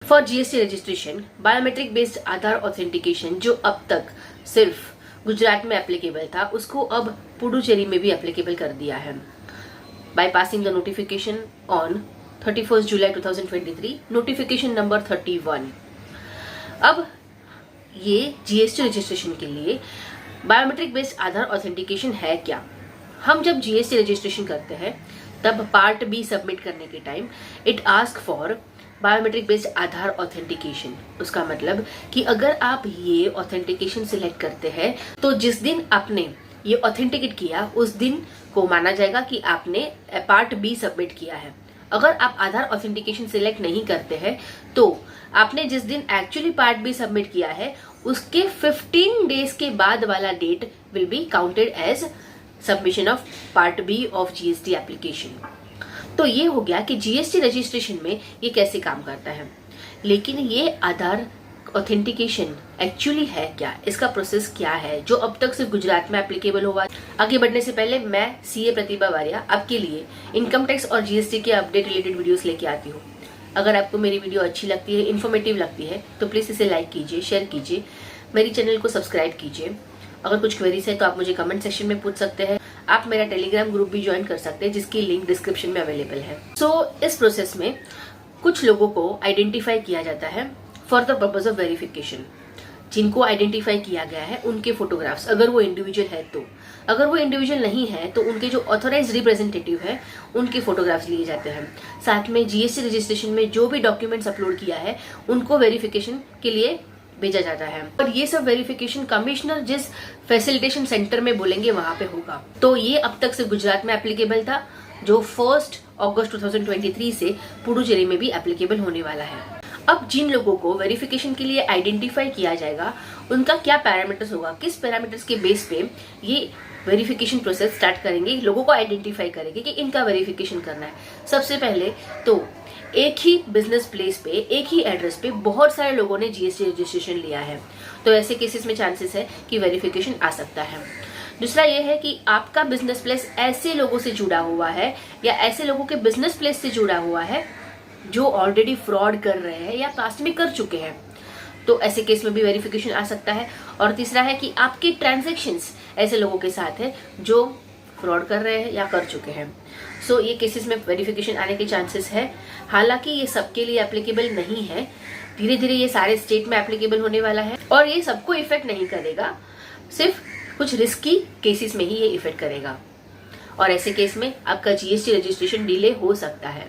For GST registration biometric based Aadhaar authentication जो अब तक सिर्फ गुजरात में एप्लीकेबल था, उसको अब पुडुचेरी में भी एप्लीकेबल कर दिया है by passing the notification on 31 July 2023, notification number 31। अब ये जीएसटी रजिस्ट्रेशन के लिए बायोमेट्रिक बेस्ड आधार ऑथेंटिकेशन है क्या? हम जब जीएसटी रजिस्ट्रेशन करते हैं तब पार्ट बी सबमिट करने के time it ask for biometric based Aadhaar authentication. उसका मतलब कि अगर आप ये ऑथेंटिकेशन सिलेक्ट करते हैं तो जिस दिन आपने ये ऑथेंटिकेट किया उस दिन को माना जाएगा कि आपने पार्ट बी सबमिट किया है। अगर आप आधार ऑथेंटिकेशन सिलेक्ट नहीं करते हैं तो आपने जिस दिन एक्चुअली पार्ट बी सबमिट किया है उसके 15 डेज के बाद वाला date will be counted as submission of part B of GST application. तो ये हो गया कि जीएसटी रजिस्ट्रेशन में ये कैसे काम करता है। लेकिन ये आधार ऑथेंटिकेशन एक्चुअली है क्या, इसका प्रोसेस क्या है जो अब तक सिर्फ गुजरात में एप्लीकेबल हुआ। आगे बढ़ने से पहले मैं सीए प्रतिभा वारिया आपके लिए इनकम टैक्स और जीएसटी के अपडेट रिलेटेड वीडियोस लेके आती हूँ। अगर आपको मेरी वीडियो अच्छी लगती है, इन्फॉर्मेटिव लगती है तो प्लीज इसे लाइक कीजिए, शेयर कीजिए, मेरी चैनल को सब्सक्राइब कीजिए। अगर कुछ क्वेरीज है तो आप मुझे कमेंट सेक्शन में पूछ सकते हैं। आप मेरा टेलीग्राम ग्रुप भी ज्वाइन कर सकते हैं जिसकी लिंक डिस्क्रिप्शन में अवेलेबल है। इस प्रोसेस में कुछ लोगों को आइडेंटिफाई किया जाता है for the purpose of verification. जिनको आइडेंटिफाई किया गया है उनके फोटोग्राफ्स, अगर वो इंडिविजुअल है तो, अगर वो इंडिविजुअल नहीं है तो उनके जो ऑथोराइज रिप्रेजेंटेटिव है उनके फोटोग्राफ्स लिए जाते हैं। साथ में जीएसटी रजिस्ट्रेशन में जो भी डॉक्यूमेंट्स अपलोड किया है उनको वेरिफिकेशन के लिए भेजा जाता है। और ये सब वेरिफिकेशन कमिश्नर जिस फैसिलिटेशन सेंटर में बोलेंगे वहां पे होगा। तो ये अब तक सिर्फ गुजरात में एप्लीकेबल था, जो 1 अगस्त 2023 से पुडुचेरी में भी एप्लीकेबल होने वाला है। अब जिन लोगों को वेरिफिकेशन के लिए आइडेंटिफाई किया जाएगा उनका क्या पैरामीटर्स होगा, किस पैरामीटर्स के बेस पे ये वेरिफिकेशन प्रोसेस स्टार्ट करेंगे, लोगों को आइडेंटिफाई करेंगे कि इनका वेरिफिकेशन करना है। सबसे पहले तो एक ही बिजनेस प्लेस पे, एक ही एड्रेस पे बहुत सारे लोगों ने जीएसटी रजिस्ट्रेशन लिया है, तो ऐसे केसेस में चांसेस है कि वेरिफिकेशन आ सकता है। दूसरा ये है कि आपका बिजनेस प्लेस ऐसे लोगों से जुड़ा हुआ है या ऐसे लोगों के बिजनेस प्लेस से जुड़ा हुआ है जो ऑलरेडी फ्रॉड कर रहे हैं या पास्ट में कर चुके हैं, तो ऐसे केस में भी वेरिफिकेशन आ सकता है। और तीसरा है कि आपके ट्रांजैक्शंस ऐसे लोगों के साथ है जो फ्रॉड कर रहे हैं या कर चुके हैं। ये केसेस में वेरिफिकेशन आने के चांसेस है। हालांकि ये सबके लिए एप्लीकेबल नहीं है, धीरे धीरे ये सारे स्टेट में एप्लीकेबल होने वाला है और ये सबको इफेक्ट नहीं करेगा, सिर्फ कुछ रिस्की केसेस में ही ये इफेक्ट करेगा और ऐसे केस में आपका जीएसटी रजिस्ट्रेशन डिले हो सकता है।